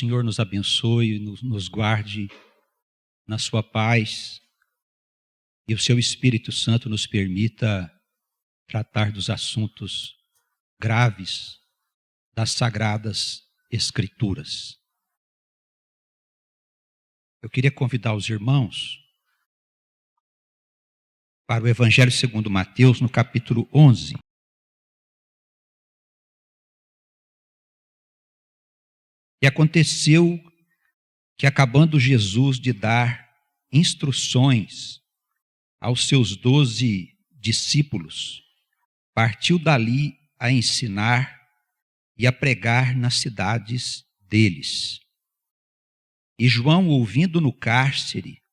Senhor nos abençoe, nos guarde na sua paz e o seu Espírito Santo nos permita tratar dos assuntos graves das Sagradas Escrituras. Eu queria convidar os irmãos para o Evangelho segundo Mateus, no capítulo 11. E aconteceu que, acabando Jesus de dar instruções aos seus 12 discípulos, partiu dali a ensinar e a pregar nas cidades deles. E João, ouvindo no cárcere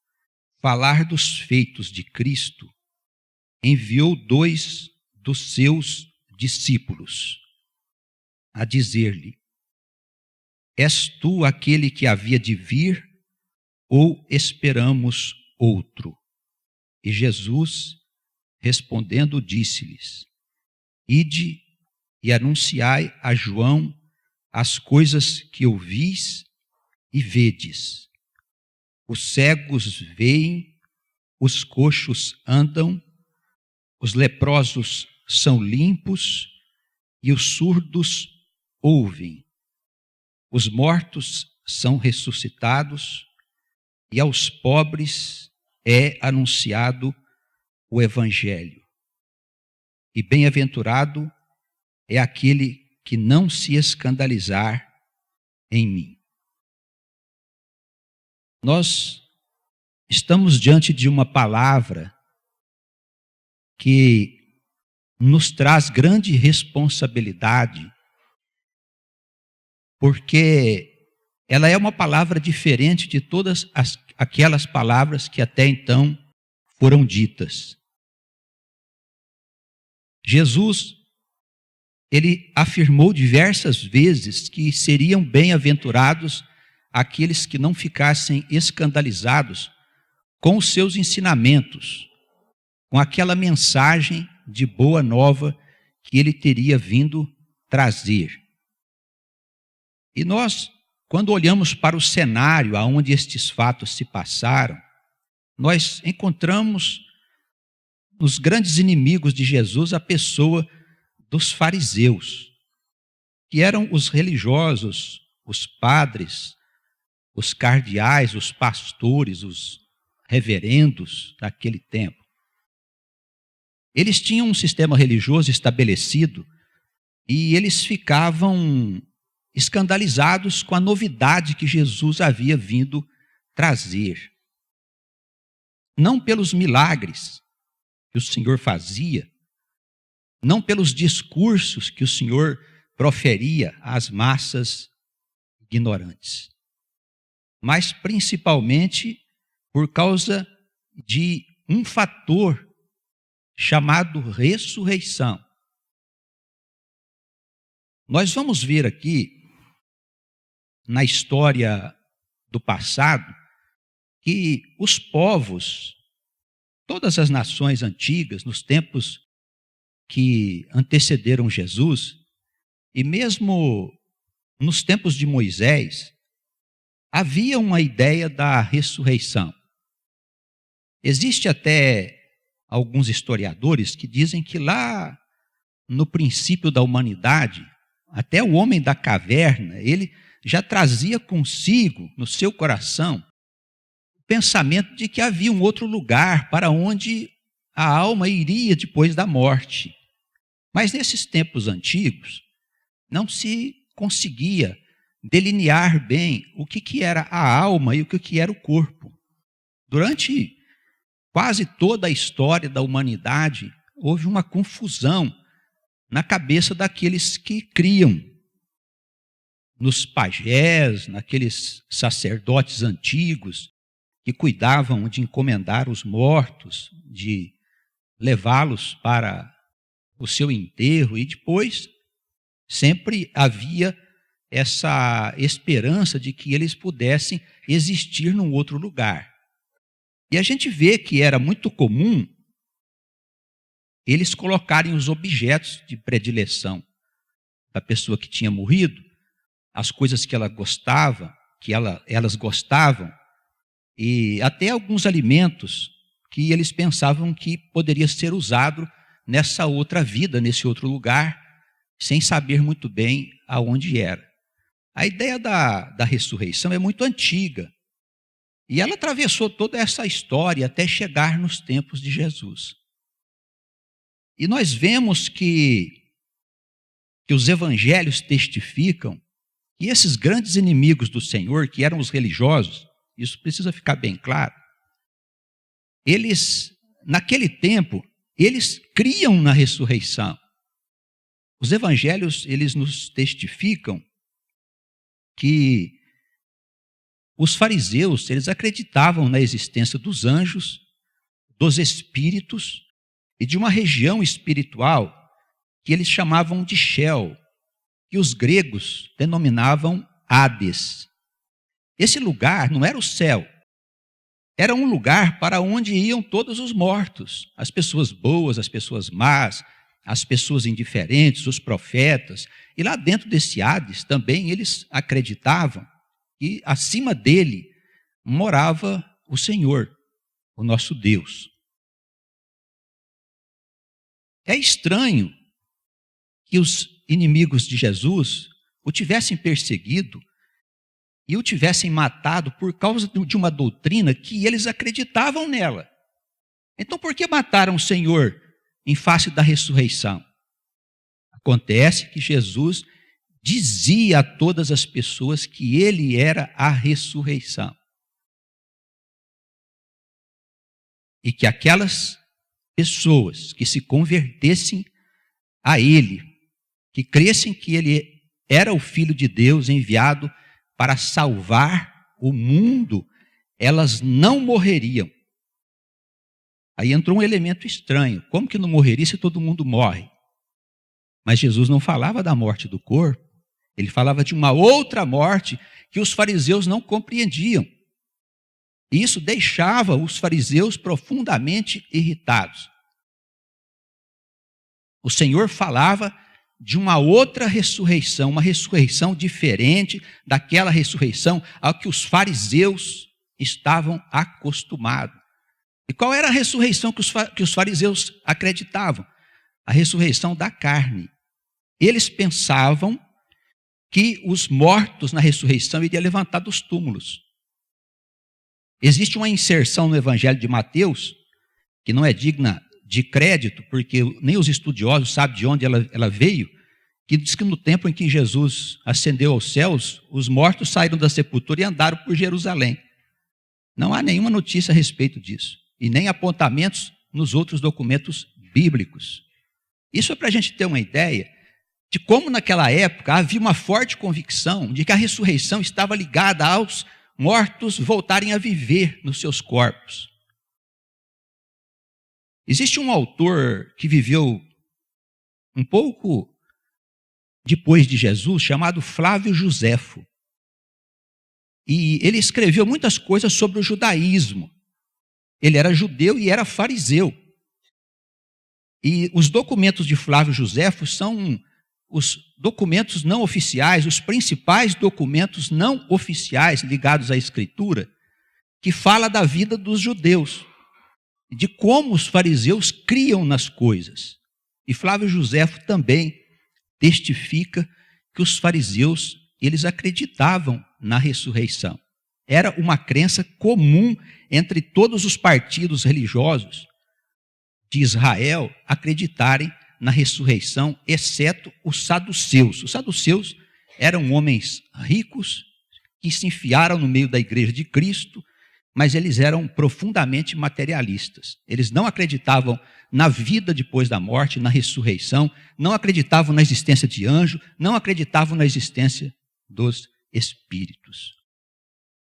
falar dos feitos de Cristo, enviou 2 dos seus discípulos a dizer-lhe: És tu aquele que havia de vir, ou esperamos outro? E Jesus, respondendo, disse-lhes: Ide e anunciai a João as coisas que ouvis e vedes. Os cegos veem, os coxos andam, os leprosos são limpos e os surdos ouvem. Os mortos são ressuscitados e aos pobres é anunciado o Evangelho. E bem-aventurado é aquele que não se escandalizar em mim. Nós estamos diante de uma palavra que nos traz grande responsabilidade, porque ela é uma palavra diferente de todas aquelas palavras que até então foram ditas. Jesus, ele afirmou diversas vezes que seriam bem-aventurados aqueles que não ficassem escandalizados com os seus ensinamentos, com aquela mensagem de boa nova que ele teria vindo trazer. E nós, quando olhamos para o cenário aonde estes fatos se passaram, nós encontramos nos grandes inimigos de Jesus a pessoa dos fariseus, que eram os religiosos, os padres, os cardeais, os pastores, os reverendos daquele tempo. Eles tinham um sistema religioso estabelecido e eles ficavam escandalizados com a novidade que Jesus havia vindo trazer. Não pelos milagres que o Senhor fazia, não pelos discursos que o Senhor proferia às massas ignorantes, mas principalmente por causa de um fator chamado ressurreição. Nós vamos ver aqui, na história do passado, que os povos, todas as nações antigas, nos tempos que antecederam Jesus, e mesmo nos tempos de Moisés, havia uma ideia da ressurreição. Existe até alguns historiadores que dizem que lá no princípio da humanidade, até o homem da caverna, ele já trazia consigo, no seu coração, o pensamento de que havia um outro lugar para onde a alma iria depois da morte. Mas nesses tempos antigos, não se conseguia delinear bem o que era a alma e o que era o corpo. Durante quase toda a história da humanidade, houve uma confusão na cabeça daqueles que criam, nos pajés, naqueles sacerdotes antigos que cuidavam de encomendar os mortos, de levá-los para o seu enterro, e depois sempre havia essa esperança de que eles pudessem existir num outro lugar. E a gente vê que era muito comum eles colocarem os objetos de predileção da pessoa que tinha morrido, as coisas que ela gostava, que elas gostavam, e até alguns alimentos que eles pensavam que poderia ser usado nessa outra vida, nesse outro lugar, sem saber muito bem aonde era. A ideia da ressurreição é muito antiga, e ela atravessou toda essa história até chegar nos tempos de Jesus. E nós vemos que os evangelhos testificam que esses grandes inimigos do Senhor, que eram os religiosos, isso precisa ficar bem claro, eles, naquele tempo, eles criam na ressurreição. Os evangelhos, eles nos testificam que os fariseus, eles acreditavam na existência dos anjos, dos espíritos e de uma região espiritual que eles chamavam de Sheol, que os gregos denominavam Hades. Esse lugar não era o céu, era um lugar para onde iam todos os mortos, as pessoas boas, as pessoas más, as pessoas indiferentes, os profetas. E lá dentro desse Hades também eles acreditavam que acima dele morava o Senhor, o nosso Deus. É estranho que os inimigos de Jesus o tivessem perseguido e o tivessem matado por causa de uma doutrina que eles acreditavam nela. Então, por que mataram o Senhor em face da ressurreição? Acontece que Jesus dizia a todas as pessoas que ele era a ressurreição. E que aquelas pessoas que se convertessem a ele, que crescem que ele era o Filho de Deus enviado para salvar o mundo, elas não morreriam. Aí entrou um elemento estranho. Como que não morreria se todo mundo morre? Mas Jesus não falava da morte do corpo, ele falava de uma outra morte que os fariseus não compreendiam. E isso deixava os fariseus profundamente irritados. O Senhor falava de uma outra ressurreição, uma ressurreição diferente daquela ressurreição a que os fariseus estavam acostumados. E qual era a ressurreição que os fariseus acreditavam? A ressurreição da carne. Eles pensavam que os mortos na ressurreição iriam levantar dos túmulos. Existe uma inserção no Evangelho de Mateus, que não é digna de crédito, porque nem os estudiosos sabem de onde ela veio, que diz que no tempo em que Jesus ascendeu aos céus, os mortos saíram da sepultura e andaram por Jerusalém. Não há nenhuma notícia a respeito disso, e nem apontamentos nos outros documentos bíblicos. Isso é para a gente ter uma ideia de como naquela época havia uma forte convicção de que a ressurreição estava ligada aos mortos voltarem a viver nos seus corpos. Existe um autor que viveu um pouco depois de Jesus, chamado Flávio Joséfo. E ele escreveu muitas coisas sobre o judaísmo. Ele era judeu e era fariseu. E os documentos de Flávio Joséfo são os documentos não oficiais, os principais documentos não oficiais ligados à Escritura, que fala da vida dos judeus, de como os fariseus criam nas coisas. E Flávio Joséfo também testifica que os fariseus, eles acreditavam na ressurreição. Era uma crença comum entre todos os partidos religiosos de Israel acreditarem na ressurreição, exceto os saduceus. Os saduceus eram homens ricos que se enfiaram no meio da igreja de Cristo, mas eles eram profundamente materialistas. Eles não acreditavam na vida depois da morte, na ressurreição, não acreditavam na existência de anjo, não acreditavam na existência dos espíritos.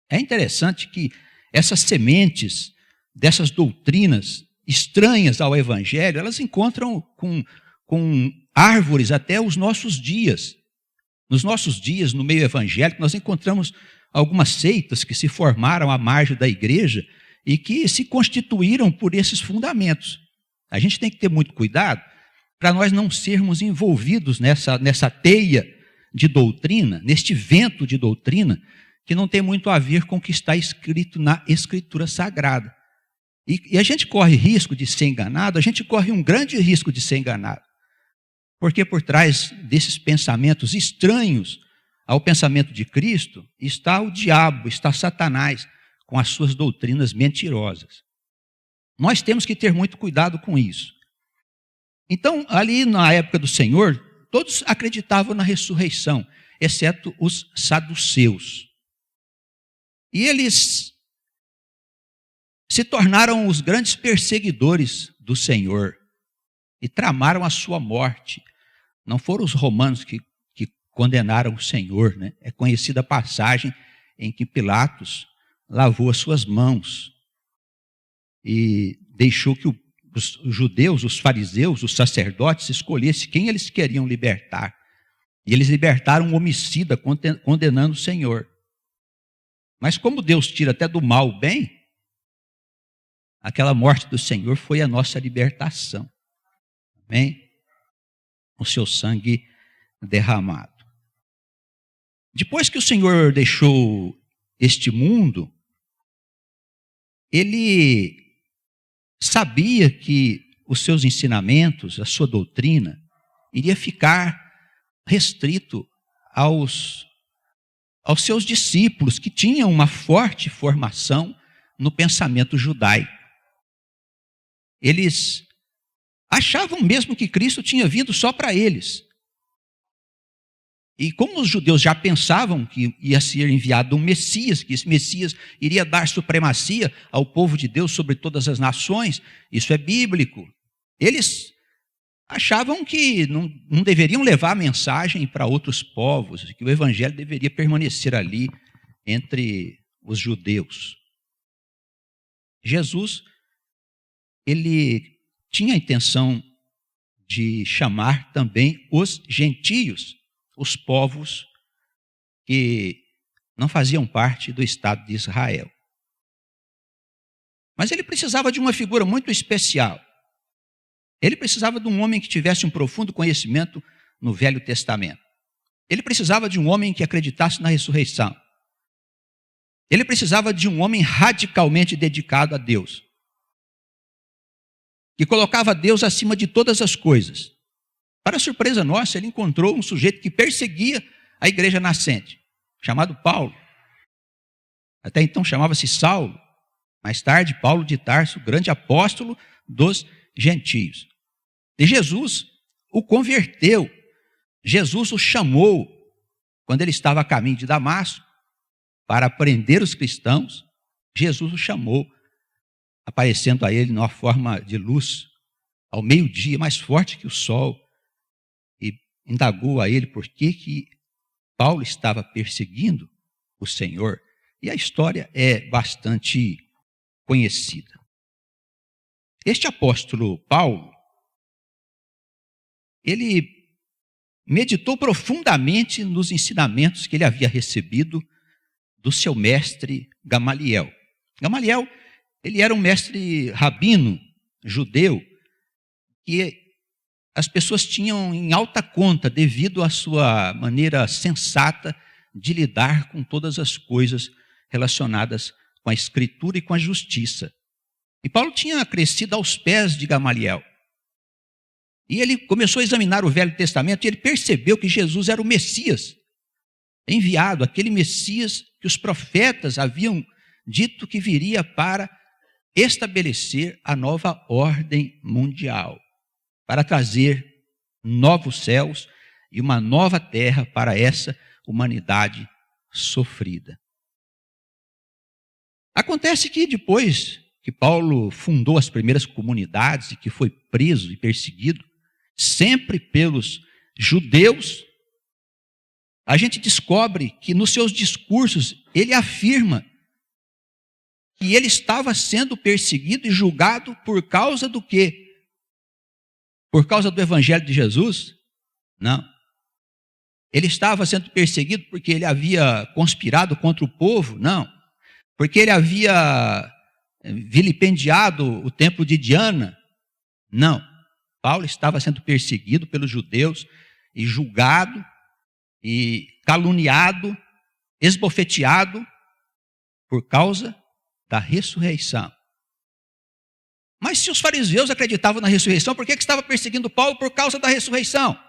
É interessante que essas sementes dessas doutrinas estranhas ao Evangelho, elas encontram com árvores até os nossos dias. Nos nossos dias, no meio evangélico, nós encontramos algumas seitas que se formaram à margem da igreja e que se constituíram por esses fundamentos. A gente tem que ter muito cuidado para nós não sermos envolvidos nessa teia de doutrina, neste vento de doutrina, que não tem muito a ver com o que está escrito na Escritura Sagrada. E a gente corre risco de ser enganado, a gente corre um grande risco de ser enganado. Porque por trás desses pensamentos estranhos ao pensamento de Cristo, está o diabo, está Satanás, com as suas doutrinas mentirosas. Nós temos que ter muito cuidado com isso. Então, ali na época do Senhor, todos acreditavam na ressurreição, exceto os saduceus. E eles se tornaram os grandes perseguidores do Senhor e tramaram a sua morte. Não foram os romanos que condenaram o Senhor, né? É conhecida a passagem em que Pilatos lavou as suas mãos e deixou que os judeus, os fariseus, os sacerdotes escolhessem quem eles queriam libertar. E eles libertaram um homicida condenando o Senhor. Mas como Deus tira até do mal o bem, aquela morte do Senhor foi a nossa libertação. Amém? O seu sangue derramado. Depois que o Senhor deixou este mundo, ele sabia que os seus ensinamentos, a sua doutrina, iria ficar restrito aos seus discípulos, que tinham uma forte formação no pensamento judaico. Eles achavam mesmo que Cristo tinha vindo só para eles. E como os judeus já pensavam que ia ser enviado um Messias, que esse Messias iria dar supremacia ao povo de Deus sobre todas as nações, isso é bíblico. Eles achavam que não deveriam levar a mensagem para outros povos, que o evangelho deveria permanecer ali entre os judeus. Jesus, ele tinha a intenção de chamar também os gentios, os povos que não faziam parte do Estado de Israel. Mas ele precisava de uma figura muito especial. Ele precisava de um homem que tivesse um profundo conhecimento no Velho Testamento. Ele precisava de um homem que acreditasse na ressurreição. Ele precisava de um homem radicalmente dedicado a Deus, que colocava Deus acima de todas as coisas. Para surpresa nossa, ele encontrou um sujeito que perseguia a igreja nascente, chamado Paulo. Até então chamava-se Saulo. Mais tarde, Paulo de Tarso, grande apóstolo dos gentios. E Jesus o converteu. Jesus o chamou, quando ele estava a caminho de Damasco, para prender os cristãos. Jesus o chamou, aparecendo a ele numa forma de luz, ao meio-dia, mais forte que o sol. Indagou a ele por que Paulo estava perseguindo o Senhor. E a história é bastante conhecida. Este apóstolo Paulo, ele meditou profundamente nos ensinamentos que ele havia recebido do seu mestre Gamaliel. Gamaliel, ele era um mestre rabino judeu que as pessoas tinham em alta conta devido à sua maneira sensata de lidar com todas as coisas relacionadas com a Escritura e com a justiça. E Paulo tinha crescido aos pés de Gamaliel. E ele começou a examinar o Velho Testamento e ele percebeu que Jesus era o Messias enviado, aquele Messias que os profetas haviam dito que viria para estabelecer a nova ordem mundial, para trazer novos céus e uma nova terra para essa humanidade sofrida. Acontece que depois que Paulo fundou as primeiras comunidades e que foi preso e perseguido, sempre pelos judeus, a gente descobre que nos seus discursos ele afirma que ele estava sendo perseguido e julgado por causa do quê? Por causa do Evangelho de Jesus? Não. Ele estava sendo perseguido porque ele havia conspirado contra o povo? Não. Porque ele havia vilipendiado o templo de Diana? Não. Paulo estava sendo perseguido pelos judeus e julgado e caluniado esbofeteado por causa da ressurreição. Mas se os fariseus acreditavam na ressurreição, por que estava perseguindo Paulo por causa da ressurreição?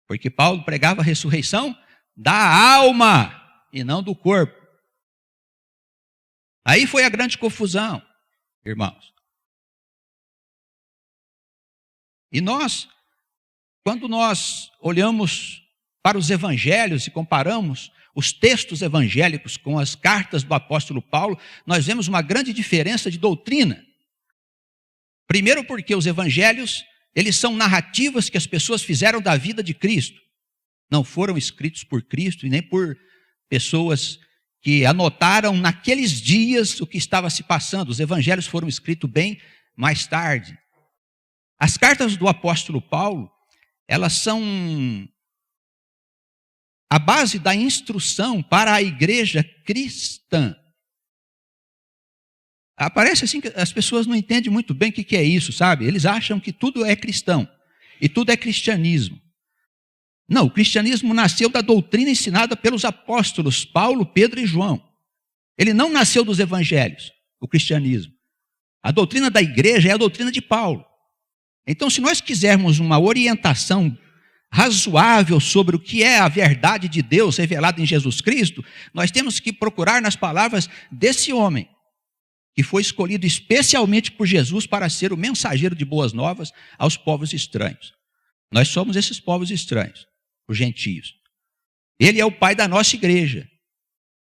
Porque Paulo pregava a ressurreição da alma e não do corpo. Aí foi a grande confusão, irmãos. E quando nós olhamos para os evangelhos e comparamos os textos evangélicos com as cartas do apóstolo Paulo, nós vemos uma grande diferença de doutrina. Primeiro porque os evangelhos, eles são narrativas que as pessoas fizeram da vida de Cristo. Não foram escritos por Cristo e nem por pessoas que anotaram naqueles dias o que estava se passando. Os evangelhos foram escritos bem mais tarde. As cartas do apóstolo Paulo, elas são a base da instrução para a igreja cristã. Parece assim que as pessoas não entendem muito bem o que é isso, sabe? Eles acham que tudo é cristão e tudo é cristianismo. Não, o cristianismo nasceu da doutrina ensinada pelos apóstolos Paulo, Pedro e João. Ele não nasceu dos evangelhos, o cristianismo. A doutrina da igreja é a doutrina de Paulo. Então, se nós quisermos uma orientação razoável sobre o que é a verdade de Deus revelada em Jesus Cristo, nós temos que procurar nas palavras desse homem, que foi escolhido especialmente por Jesus para ser o mensageiro de boas novas aos povos estranhos. Nós somos esses povos estranhos, os gentios. Ele é o pai da nossa igreja.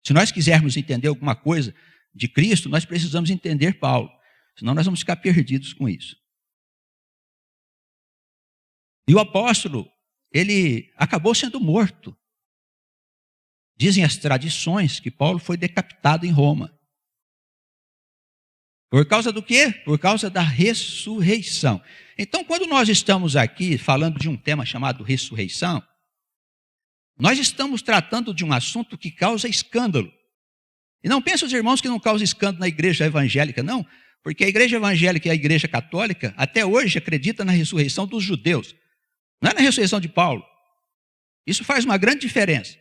Se nós quisermos entender alguma coisa de Cristo, nós precisamos entender Paulo, senão nós vamos ficar perdidos com isso. E o apóstolo, ele acabou sendo morto. Dizem as tradições que Paulo foi decapitado em Roma. Por causa do quê? Por causa da ressurreição. Então, quando nós estamos aqui falando de um tema chamado ressurreição, nós estamos tratando de um assunto que causa escândalo. E não pensem os irmãos que não causa escândalo na igreja evangélica, não. Porque a igreja evangélica e a igreja católica, até hoje, acredita na ressurreição dos judeus. Não é na ressurreição de Paulo. Isso faz uma grande diferença.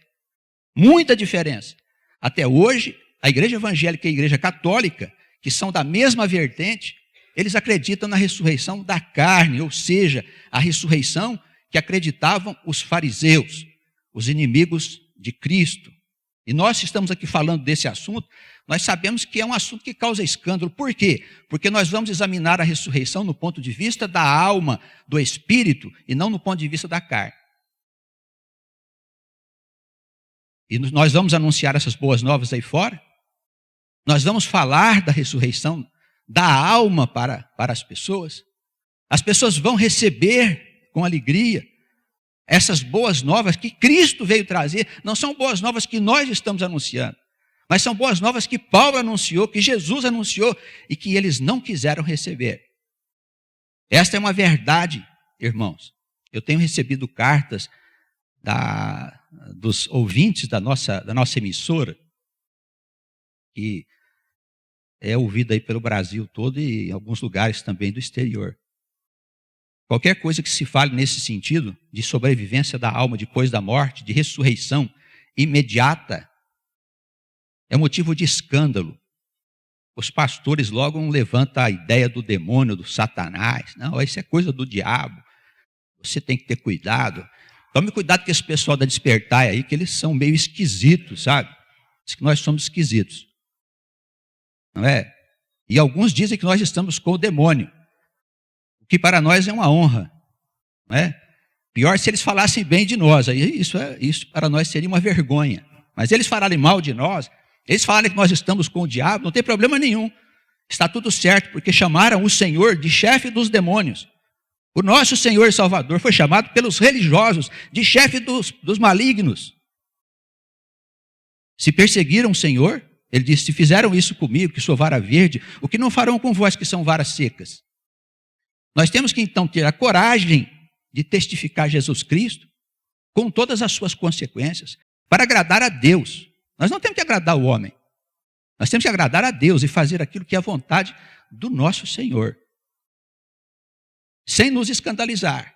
Muita diferença. Até hoje, a igreja evangélica e a igreja católica, que são da mesma vertente, eles acreditam na ressurreição da carne, ou seja, a ressurreição que acreditavam os fariseus, os inimigos de Cristo. E nós estamos aqui falando desse assunto, nós sabemos que é um assunto que causa escândalo. Por quê? Porque nós vamos examinar a ressurreição no ponto de vista da alma, do espírito, e não no ponto de vista da carne. E nós vamos anunciar essas boas novas aí fora. Nós vamos falar da ressurreição da alma para as pessoas. As pessoas vão receber com alegria essas boas novas que Cristo veio trazer. Não são boas novas que nós estamos anunciando, mas são boas novas que Paulo anunciou, que Jesus anunciou e que eles não quiseram receber. Esta é uma verdade, irmãos. Eu tenho recebido cartas dos ouvintes da nossa emissora, que é ouvida aí pelo Brasil todo e em alguns lugares também do exterior. Qualquer coisa que se fale nesse sentido, de sobrevivência da alma depois da morte, de ressurreição imediata, é motivo de escândalo. Os pastores logo levantam a ideia do demônio, do Satanás. Não, isso é coisa do diabo. Você tem que ter cuidado. Tome cuidado com esse pessoal da Despertai aí, que eles são meio esquisitos, sabe? Diz que nós somos esquisitos. Não é? E alguns dizem que nós estamos com o demônio, o que para nós é uma honra. Não é? Pior se eles falassem bem de nós, aí isso para nós seria uma vergonha. Mas eles falarem mal de nós, eles falarem que nós estamos com o diabo, não tem problema nenhum. Está tudo certo, porque chamaram o Senhor de chefe dos demônios. O nosso Senhor e Salvador foi chamado pelos religiosos de chefe dos malignos. Se perseguiram o Senhor, ele disse, se fizeram isso comigo, que sou vara verde, o que não farão com vós que são varas secas? Nós temos que então ter a coragem de testificar Jesus Cristo com todas as suas consequências, para agradar a Deus. Nós não temos que agradar o homem. Nós temos que agradar a Deus e fazer aquilo que é a vontade do nosso Senhor, sem nos escandalizar.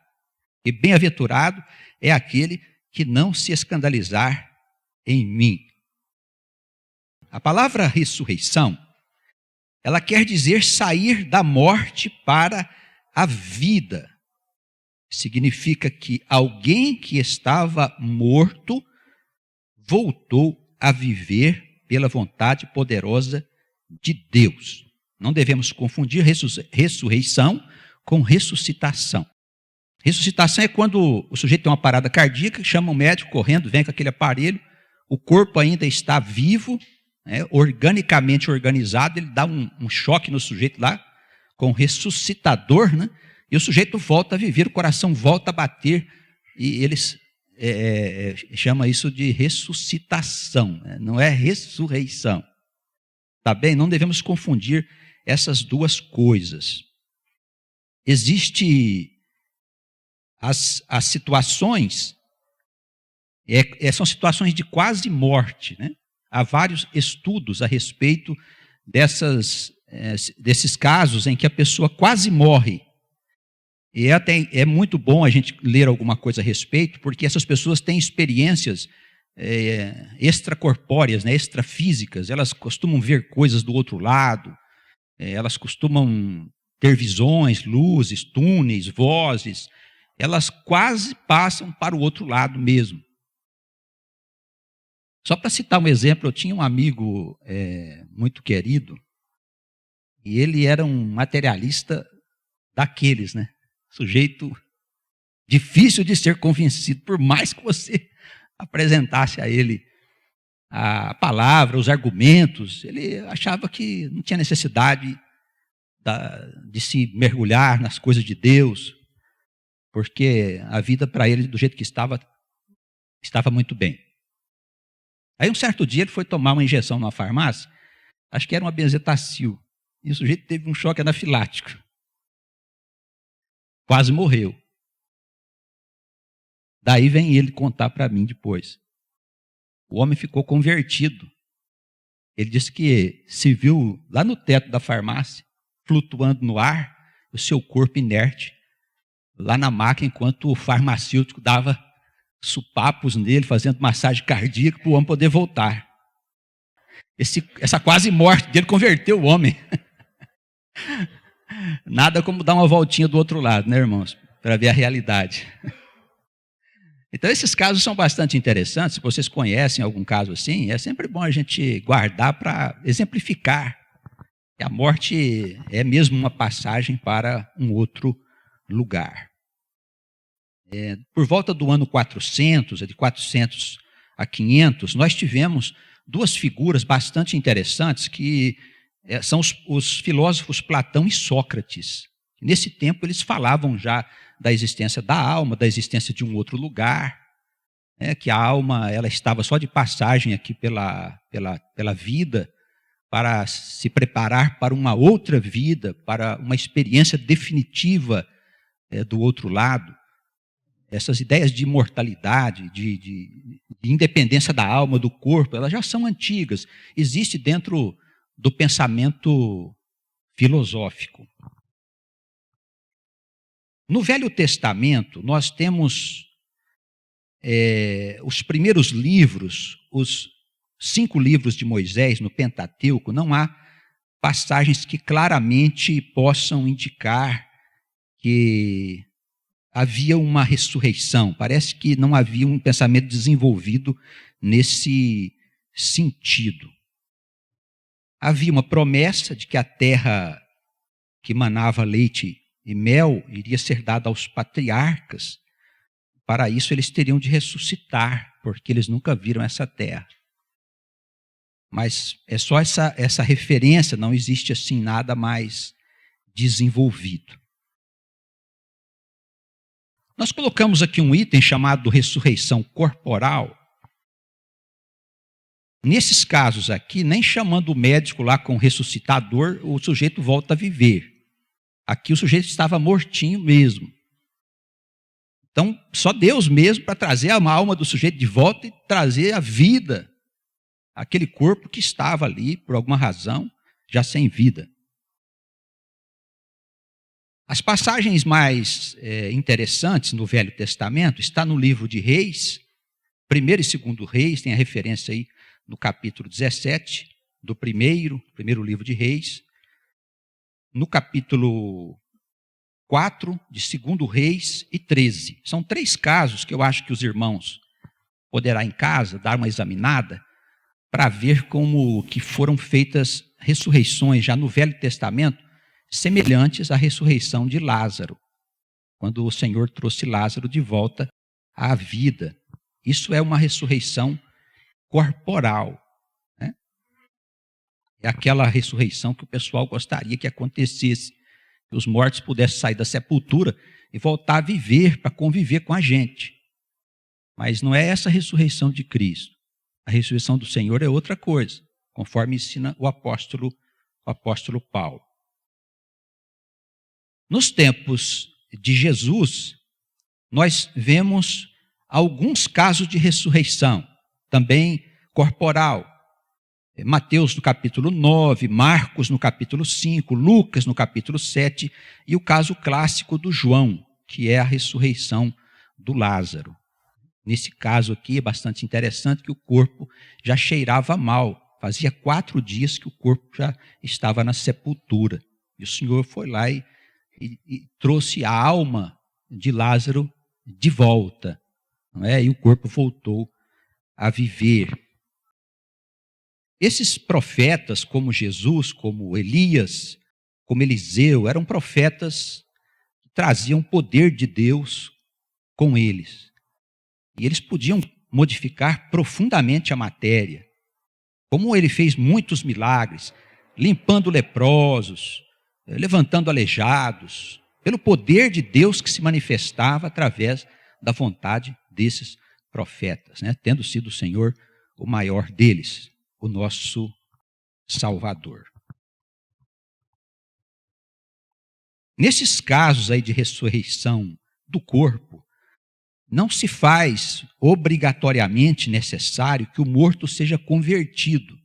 E bem-aventurado é aquele que não se escandalizar em mim. A palavra ressurreição, ela quer dizer sair da morte para a vida. Significa que alguém que estava morto voltou a viver pela vontade poderosa de Deus. Não devemos confundir ressurreição com ressuscitação. Ressuscitação é quando o sujeito tem uma parada cardíaca, chama o médico correndo, vem com aquele aparelho, o corpo ainda está vivo, organicamente organizado, ele dá um choque no sujeito lá, com o ressuscitador, né? E o sujeito volta a viver, o coração volta a bater, e eles chamam isso de ressuscitação, né? Não é ressurreição. Tá bem? Não devemos confundir essas duas coisas. Existem as situações, são situações de quase morte, né? Há vários estudos a respeito desses casos em que a pessoa quase morre. E é muito bom a gente ler alguma coisa a respeito, porque essas pessoas têm experiências extracorpóreas, né, extrafísicas. Elas costumam ver coisas do outro lado, elas costumam ter visões, luzes, túneis, vozes. Elas quase passam para o outro lado mesmo. Só para citar um exemplo, eu tinha um amigo muito querido, e ele era um materialista daqueles, né? Sujeito difícil de ser convencido, por mais que você apresentasse a ele a palavra, os argumentos, ele achava que não tinha necessidade de se mergulhar nas coisas de Deus, porque a vida para ele, do jeito que estava muito bem. Aí um certo dia ele foi tomar uma injeção numa farmácia, acho que era uma benzetacil, e o sujeito teve um choque anafilático. Quase morreu. Daí vem ele contar para mim depois. O homem ficou convertido. Ele disse que se viu lá no teto da farmácia, flutuando no ar, o seu corpo inerte, lá na máquina, enquanto o farmacêutico dava supapos nele, fazendo massagem cardíaca para o homem poder voltar. Essa quase morte dele converteu o homem. Nada como dar uma voltinha do outro lado, né, irmãos? Para ver a realidade. Então, esses casos são bastante interessantes. Se vocês conhecem algum caso assim, é sempre bom a gente guardar para exemplificar que a morte é mesmo uma passagem para um outro lugar. Por volta do ano 400, de 400 a 500, nós tivemos duas figuras bastante interessantes que são os filósofos Platão e Sócrates. Nesse tempo eles falavam já da existência da alma, da existência de um outro lugar, que a alma ela estava só de passagem aqui pela vida, para se preparar para uma outra vida, para uma experiência definitiva do outro lado. Essas ideias de imortalidade, de independência da alma, do corpo, elas já são antigas. Existe dentro do pensamento filosófico. No Velho Testamento, nós temos os primeiros livros, os 5 livros de Moisés no Pentateuco. Não há passagens que claramente possam indicar que havia uma ressurreição. Parece que não havia um pensamento desenvolvido nesse sentido. Havia uma promessa de que a terra que manava leite e mel iria ser dada aos patriarcas. Para isso eles teriam de ressuscitar, porque eles nunca viram essa terra. Mas é só essa referência, não existe assim nada mais desenvolvido. Nós colocamos aqui um item chamado ressurreição corporal. Nesses casos aqui, nem chamando o médico lá com o ressuscitador, o sujeito volta a viver. Aqui o sujeito estava mortinho mesmo. Então, só Deus mesmo para trazer a alma do sujeito de volta e trazer a vida àquele corpo que estava ali, por alguma razão, já sem vida. As passagens mais interessantes no Velho Testamento está no livro de Reis, 1º e 2º Reis, tem a referência aí no capítulo 17, do primeiro livro de Reis, no capítulo 4 de 2 Reis e 13. São 3 casos que eu acho que os irmãos poderão em casa dar uma examinada para ver como que foram feitas ressurreições já no Velho Testamento, semelhantes à ressurreição de Lázaro, quando o Senhor trouxe Lázaro de volta à vida. Isso é uma ressurreição corporal, né? É aquela ressurreição que o pessoal gostaria que acontecesse, que os mortos pudessem sair da sepultura e voltar a viver para conviver com a gente. Mas não é essa a ressurreição de Cristo. A ressurreição do Senhor é outra coisa, conforme ensina o apóstolo Paulo. Nos tempos de Jesus, nós vemos alguns casos de ressurreição, também corporal. Mateus no capítulo 9, Marcos no capítulo 5, Lucas no capítulo 7, e o caso clássico do João, que é a ressurreição do Lázaro. Nesse caso aqui é bastante interessante que o corpo já cheirava mal. Fazia 4 dias que o corpo já estava na sepultura. E o Senhor foi lá e trouxe a alma de Lázaro de volta, não é? E o corpo voltou a viver. Esses profetas, como Jesus, como Elias, como Eliseu, eram profetas que traziam o poder de Deus com eles. E eles podiam modificar profundamente a matéria. Como ele fez muitos milagres, limpando leprosos, levantando aleijados, pelo poder de Deus que se manifestava através da vontade desses profetas, né? Tendo sido o Senhor o maior deles, o nosso Salvador. Nesses casos aí de ressurreição do corpo, não se faz obrigatoriamente necessário que o morto seja convertido,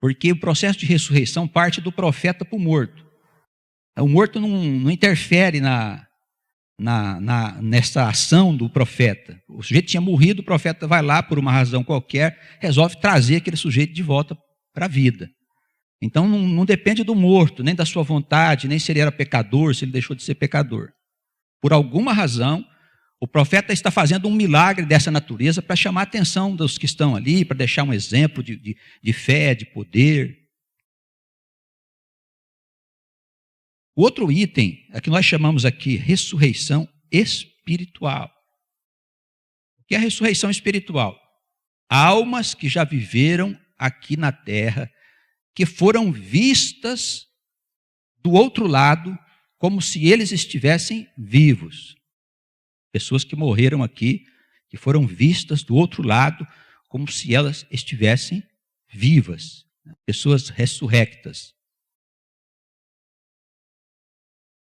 porque o processo de ressurreição parte do profeta para o morto. O morto não interfere nessa ação do profeta. O sujeito tinha morrido, o profeta vai lá por uma razão qualquer, resolve trazer aquele sujeito de volta para a vida. Então não depende do morto, nem da sua vontade, nem se ele era pecador, se ele deixou de ser pecador. Por alguma razão, o profeta está fazendo um milagre dessa natureza para chamar a atenção dos que estão ali, para deixar um exemplo de fé, de poder. O outro item é que nós chamamos aqui ressurreição espiritual. O que é a ressurreição espiritual? Almas que já viveram aqui na terra, que foram vistas do outro lado como se eles estivessem vivos. Pessoas que morreram aqui, que foram vistas do outro lado como se elas estivessem vivas. Pessoas ressurrectas.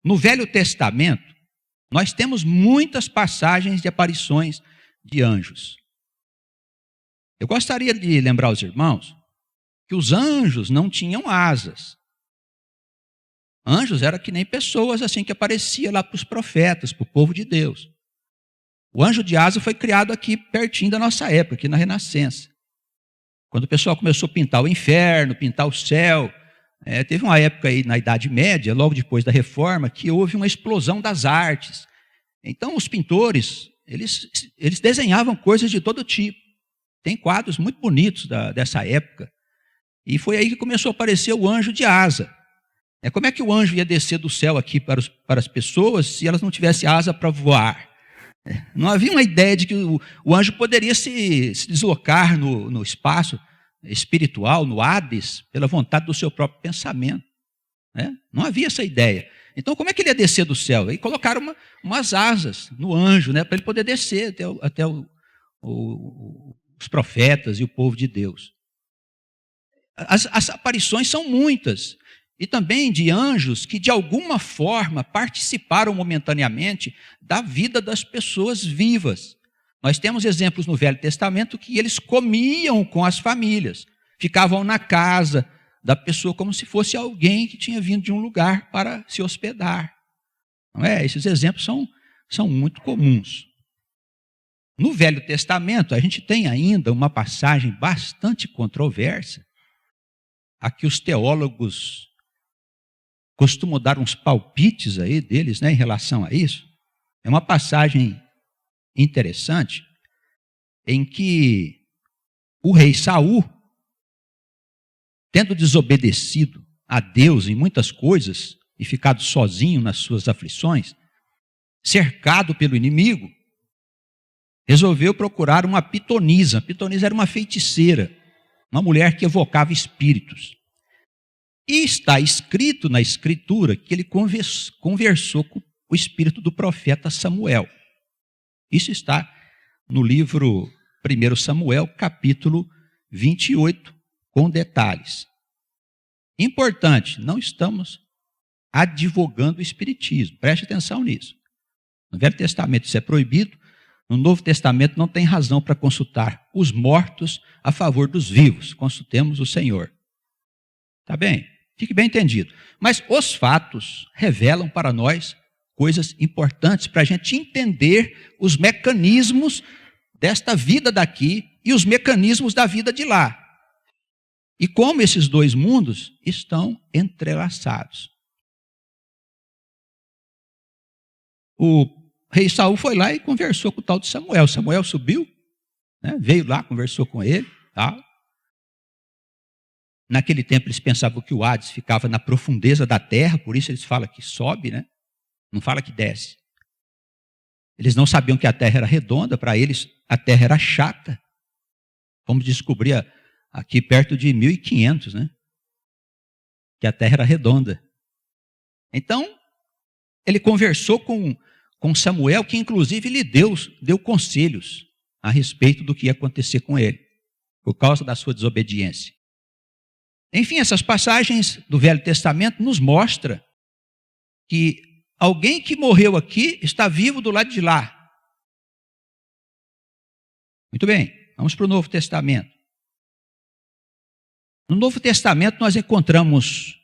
No Velho Testamento, nós temos muitas passagens de aparições de anjos. Eu gostaria de lembrar aos irmãos que os anjos não tinham asas. Anjos eram que nem pessoas assim que apareciam lá para os profetas, para o povo de Deus. O anjo de asa foi criado aqui pertinho da nossa época, aqui na Renascença. Quando o pessoal começou a pintar o inferno, pintar o céu, teve uma época aí na Idade Média, logo depois da Reforma, que houve uma explosão das artes. Então os pintores, eles desenhavam coisas de todo tipo. Tem quadros muito bonitos dessa época. E foi aí que começou a aparecer o anjo de asa. Como é que o anjo ia descer do céu aqui para as pessoas se elas não tivessem asa para voar? Não havia uma ideia de que o anjo poderia se deslocar no espaço espiritual, no Hades, pela vontade do seu próprio pensamento. Não havia essa ideia. Então, como é que ele ia descer do céu? E colocaram umas asas no anjo, para ele poder descer até os profetas e o povo de Deus. As aparições são muitas. E também de anjos que de alguma forma participaram momentaneamente da vida das pessoas vivas. Nós temos exemplos no Velho Testamento que eles comiam com as famílias, ficavam na casa da pessoa como se fosse alguém que tinha vindo de um lugar para se hospedar. Não é? Esses exemplos são muito comuns. No Velho Testamento, a gente tem ainda uma passagem bastante controversa, a que os teólogos costumam dar uns palpites aí deles, né, em relação a isso. É uma passagem interessante em que o rei Saul, tendo desobedecido a Deus em muitas coisas e ficado sozinho nas suas aflições, cercado pelo inimigo, resolveu procurar uma pitonisa. A pitonisa era uma feiticeira, uma mulher que evocava espíritos. E está escrito na Escritura que ele conversou com o espírito do profeta Samuel. Isso está no livro 1 Samuel, capítulo 28, com detalhes. Importante, não estamos advogando o espiritismo. Preste atenção nisso. No Velho Testamento isso é proibido. No Novo Testamento não tem razão para consultar os mortos a favor dos vivos. Consultemos o Senhor. Tá bem? Fique bem entendido. Mas os fatos revelam para nós coisas importantes para a gente entender os mecanismos desta vida daqui e os mecanismos da vida de lá. E como esses dois mundos estão entrelaçados. O rei Saul foi lá e conversou com o tal de Samuel. Samuel subiu, né, veio lá, conversou com ele. Tal. Naquele tempo eles pensavam que o Hades ficava na profundeza da terra, por isso eles falam que sobe, né? Não fala que desce. Eles não sabiam que a terra era redonda, para eles a terra era chata. Vamos descobrir aqui perto de 1500, né? Que a terra era redonda. Então, ele conversou com Samuel, que inclusive lhe deu conselhos a respeito do que ia acontecer com ele, por causa da sua desobediência. Enfim, essas passagens do Velho Testamento nos mostram que alguém que morreu aqui está vivo do lado de lá. Muito bem, vamos para o Novo Testamento. No Novo Testamento nós encontramos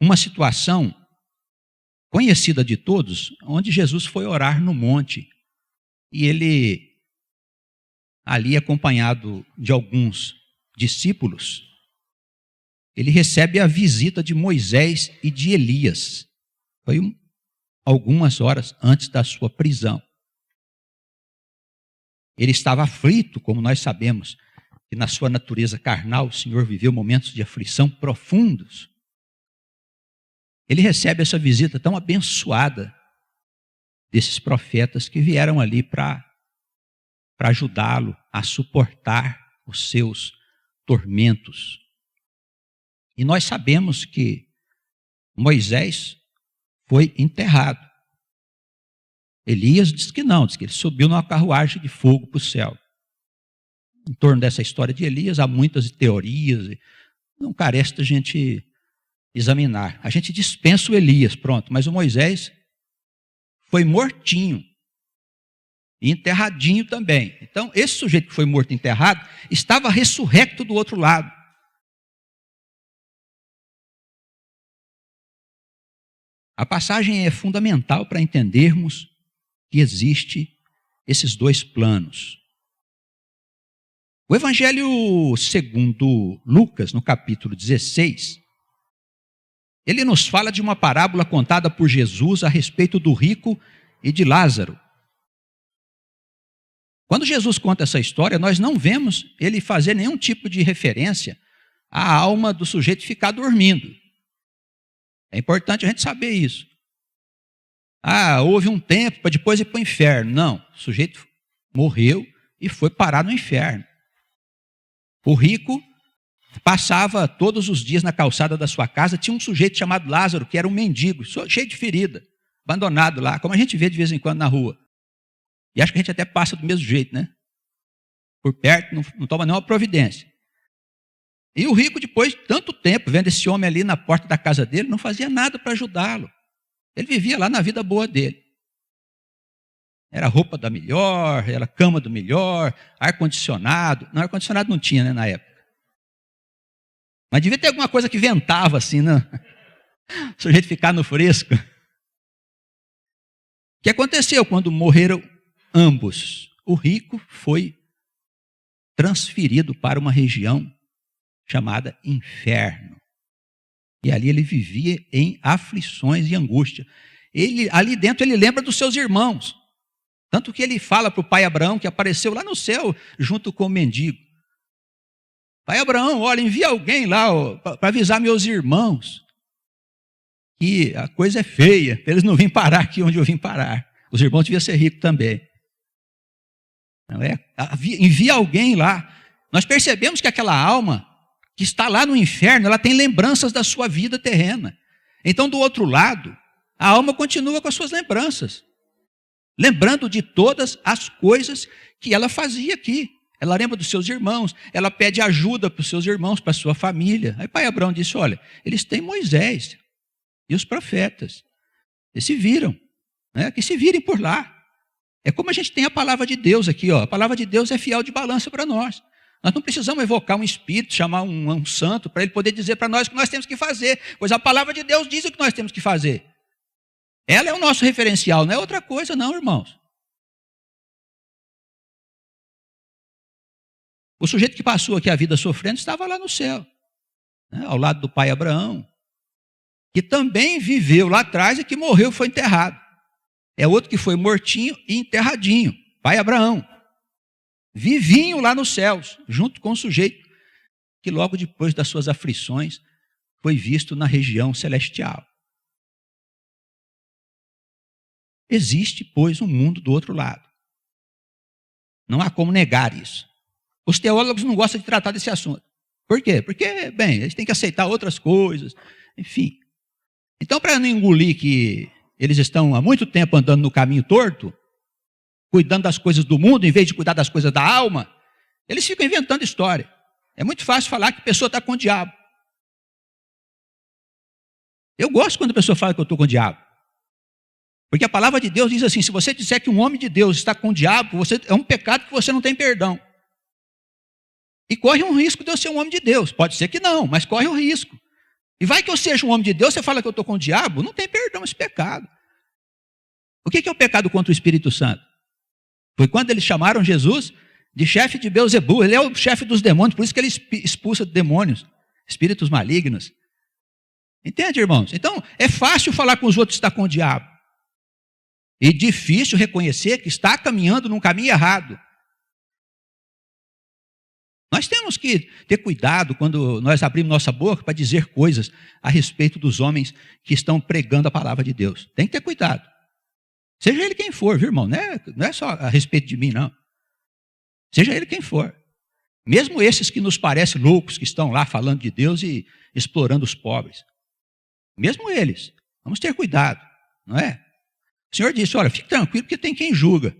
uma situação conhecida de todos, onde Jesus foi orar no monte. E ele, ali acompanhado de alguns discípulos, ele recebe a visita de Moisés e de Elias. Foi algumas horas antes da sua prisão. Ele estava aflito, como nós sabemos, que na sua natureza carnal o Senhor viveu momentos de aflição profundos. Ele recebe essa visita tão abençoada desses profetas que vieram ali para ajudá-lo a suportar os seus tormentos. E nós sabemos que Moisés foi enterrado. Elias diz que não, diz que ele subiu numa carruagem de fogo para o céu. Em torno dessa história de Elias há muitas teorias, não carece da gente examinar. A gente dispensa o Elias, pronto, mas o Moisés foi mortinho e enterradinho também. Então, esse sujeito que foi morto e enterrado estava ressurrecto do outro lado. A passagem é fundamental para entendermos que existe esses dois planos. O Evangelho segundo Lucas, no capítulo 16, ele nos fala de uma parábola contada por Jesus a respeito do rico e de Lázaro. Quando Jesus conta essa história, nós não vemos ele fazer nenhum tipo de referência à alma do sujeito ficar dormindo. É importante a gente saber isso. Houve um tempo para depois ir para o inferno. Não, o sujeito morreu e foi parar no inferno. O rico passava todos os dias na calçada da sua casa, tinha um sujeito chamado Lázaro, que era um mendigo, cheio de ferida, abandonado lá, como a gente vê de vez em quando na rua. E acho que a gente até passa do mesmo jeito, né? Por perto, não toma nenhuma providência. E o rico, depois de tanto tempo, vendo esse homem ali na porta da casa dele, não fazia nada para ajudá-lo. Ele vivia lá na vida boa dele. Era roupa da melhor, era cama do melhor, ar-condicionado. Não, ar-condicionado não tinha, né, na época. Mas devia ter alguma coisa que ventava assim, né? O sujeito ficar no fresco. O que aconteceu quando morreram ambos? O rico foi transferido para uma região chamada inferno. E ali ele vivia em aflições e angústia. Ali dentro ele lembra dos seus irmãos. Tanto que ele fala para o pai Abraão, que apareceu lá no céu junto com o mendigo. Pai Abraão, olha, envia alguém lá para avisar meus irmãos que a coisa é feia, para eles não virem parar aqui onde eu vim parar. Os irmãos deviam ser ricos também. Não é? Envia alguém lá. Nós percebemos que aquela alma que está lá no inferno, ela tem lembranças da sua vida terrena. Então, do outro lado, a alma continua com as suas lembranças. Lembrando de todas as coisas que ela fazia aqui. Ela lembra dos seus irmãos, ela pede ajuda para os seus irmãos, para a sua família. Aí pai Abraão disse, olha, eles têm Moisés e os profetas. Eles se viram, né? Que se virem por lá. É como a gente tem a palavra de Deus aqui, ó. A palavra de Deus é fiel de balança para nós. Nós não precisamos evocar um espírito, chamar um santo, para ele poder dizer para nós o que nós temos que fazer. Pois a palavra de Deus diz o que nós temos que fazer. Ela é o nosso referencial, não é outra coisa não, irmãos. O sujeito que passou aqui a vida sofrendo estava lá no céu, né, ao lado do pai Abraão, que também viveu lá atrás e que morreu e foi enterrado. É outro que foi mortinho e enterradinho, pai Abraão. Vivinho lá nos céus, junto com o sujeito que logo depois das suas aflições foi visto na região celestial. Existe, pois, um mundo do outro lado. Não há como negar isso. Os teólogos não gostam de tratar desse assunto. Por quê? Porque, bem, eles têm que aceitar outras coisas, enfim. Então, para não engolir que eles estão há muito tempo andando no caminho torto, cuidando das coisas do mundo, em vez de cuidar das coisas da alma, eles ficam inventando história. É muito fácil falar que a pessoa está com o diabo. Eu gosto quando a pessoa fala que eu estou com o diabo. Porque a palavra de Deus diz assim, se você disser que um homem de Deus está com o diabo, é um pecado que você não tem perdão. E corre um risco de eu ser um homem de Deus. Pode ser que não, mas corre um risco. E vai que eu seja um homem de Deus, você fala que eu estou com o diabo, não tem perdão esse pecado. O que é o pecado contra o Espírito Santo? Foi quando eles chamaram Jesus de chefe de Beelzebul. Ele é o chefe dos demônios, por isso que ele expulsa demônios, espíritos malignos. Entende, irmãos? Então, é fácil falar com os outros que está com o diabo. E difícil reconhecer que está caminhando num caminho errado. Nós temos que ter cuidado quando nós abrimos nossa boca para dizer coisas a respeito dos homens que estão pregando a palavra de Deus. Tem que ter cuidado. Seja ele quem for, viu, irmão? Não é só a respeito de mim, não. Seja ele quem for. Mesmo esses que nos parecem loucos, que estão lá falando de Deus e explorando os pobres. Mesmo eles. Vamos ter cuidado, não é? O Senhor disse, olha, fique tranquilo porque tem quem julga.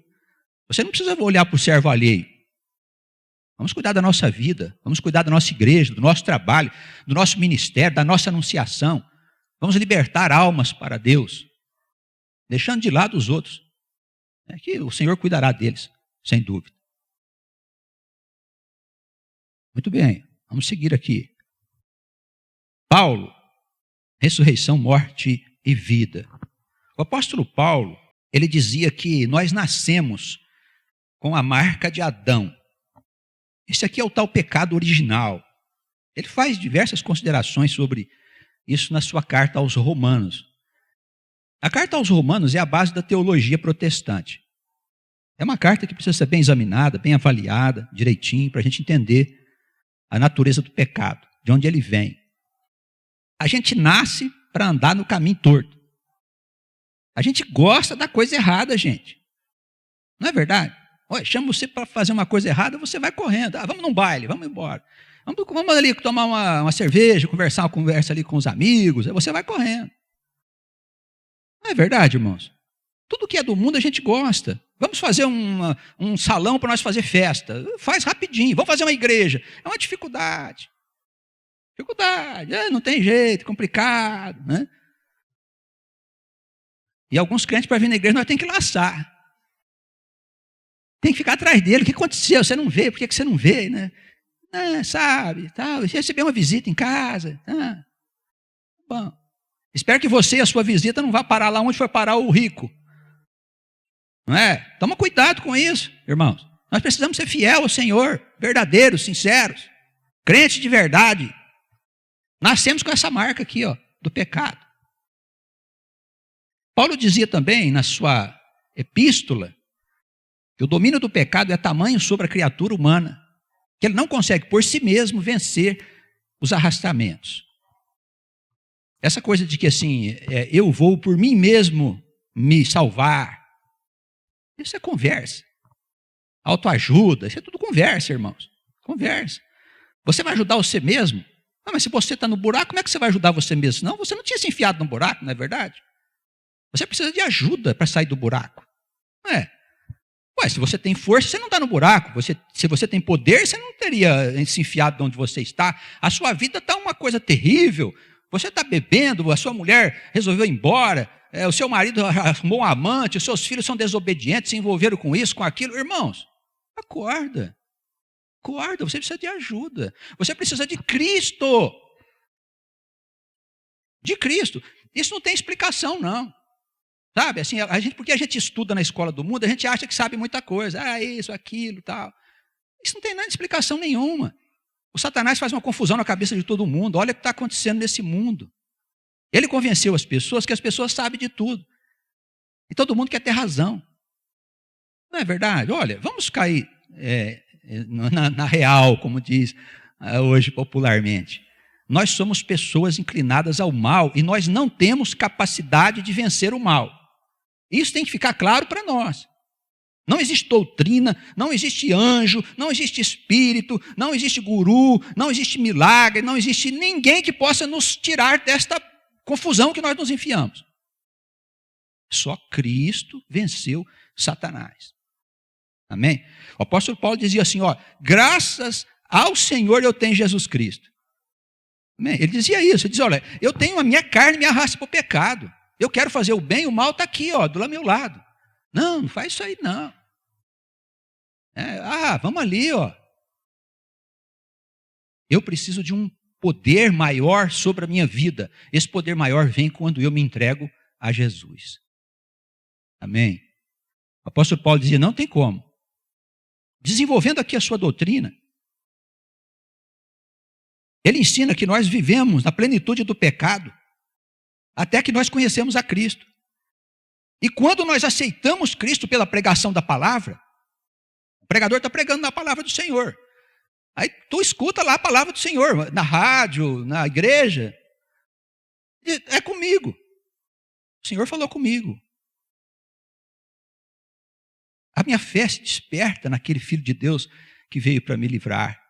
Você não precisa olhar para o servo alheio. Vamos cuidar da nossa vida, vamos cuidar da nossa igreja, do nosso trabalho, do nosso ministério, da nossa anunciação. Vamos libertar almas para Deus, deixando de lado os outros. É que o Senhor cuidará deles, sem dúvida. Muito bem, vamos seguir aqui. Paulo, ressurreição, morte e vida. O apóstolo Paulo, ele dizia que nós nascemos com a marca de Adão. Esse aqui é o tal pecado original. Ele faz diversas considerações sobre isso na sua carta aos Romanos. A carta aos Romanos é a base da teologia protestante. É uma carta que precisa ser bem examinada, bem avaliada, direitinho, para a gente entender a natureza do pecado, de onde ele vem. A gente nasce para andar no caminho torto. A gente gosta da coisa errada, gente. Não é verdade? Olha, chama você para fazer uma coisa errada, você vai correndo. Ah, vamos num baile, vamos embora. Vamos ali tomar uma cerveja, conversar uma conversa ali com os amigos. Aí você vai correndo. Não é verdade, irmãos? Tudo que é do mundo a gente gosta. Vamos fazer um salão para nós fazer festa. Faz rapidinho. Vamos fazer uma igreja. É uma dificuldade. Não tem jeito, complicado, né? E alguns crentes, para vir na igreja, nós temos que laçar. Tem que ficar atrás dele. O que aconteceu? Você não vê? Por que você não vê? Né? Sabe? Tal. Receber uma visita em casa. Bom. Espero que você e a sua visita não vá parar lá onde foi parar o rico. Não é? Toma cuidado com isso, irmãos. Nós precisamos ser fiel ao Senhor, verdadeiros, sinceros. Crente de verdade. Nascemos com essa marca aqui, ó, do pecado. Paulo dizia também na sua epístola que o domínio do pecado é tamanho sobre a criatura humana, que ele não consegue por si mesmo vencer os arrastamentos. Essa coisa de que assim, eu vou por mim mesmo me salvar, isso é conversa. Autoajuda, isso é tudo conversa, irmãos. Conversa. Você vai ajudar você mesmo? Ah, mas se você está no buraco, como é que você vai ajudar você mesmo? Não, você não tinha se enfiado no buraco, não é verdade? Você precisa de ajuda para sair do buraco. Não é? Ué, se você tem força, você não está no buraco. Se você tem poder, você não teria se enfiado de onde você está. A sua vida está uma coisa terrível. Você está bebendo, a sua mulher resolveu ir embora, o seu marido arrumou um amante, os seus filhos são desobedientes, se envolveram com isso, com aquilo. Irmãos, acorda. Acorda, você precisa de ajuda. Você precisa de Cristo. De Cristo. Isso não tem explicação, não. Sabe, assim, porque a gente estuda na escola do mundo, a gente acha que sabe muita coisa. Ah, isso, aquilo, tal. Isso não tem nada de explicação nenhuma. O Satanás faz uma confusão na cabeça de todo mundo. Olha o que está acontecendo nesse mundo. Ele convenceu as pessoas que as pessoas sabem de tudo. E todo mundo quer ter razão. Não é verdade? Olha, vamos cair na real, como diz hoje popularmente. Nós somos pessoas inclinadas ao mal e nós não temos capacidade de vencer o mal. Isso tem que ficar claro para nós. Não existe doutrina, não existe anjo, não existe espírito, não existe guru, não existe milagre, não existe ninguém que possa nos tirar desta confusão que nós nos enfiamos. Só Cristo venceu Satanás. Amém? O apóstolo Paulo dizia assim, ó, graças ao Senhor eu tenho Jesus Cristo. Amém? Ele dizia isso, ele dizia, olha, eu tenho a minha carne me arrasta para o pecado. Eu quero fazer o bem, o mal está aqui, ó, do meu lado. Não faz isso aí não. Vamos ali, ó. Eu preciso de um poder maior sobre a minha vida. Esse poder maior vem quando eu me entrego a Jesus. Amém? O apóstolo Paulo dizia, não tem como. Desenvolvendo aqui a sua doutrina, ele ensina que nós vivemos na plenitude do pecado, até que nós conhecemos a Cristo. E quando nós aceitamos Cristo pela pregação da palavra, o pregador está pregando na palavra do Senhor. Aí tu escuta lá a palavra do Senhor, na rádio, na igreja. É comigo. O Senhor falou comigo. A minha fé se desperta naquele Filho de Deus que veio para me livrar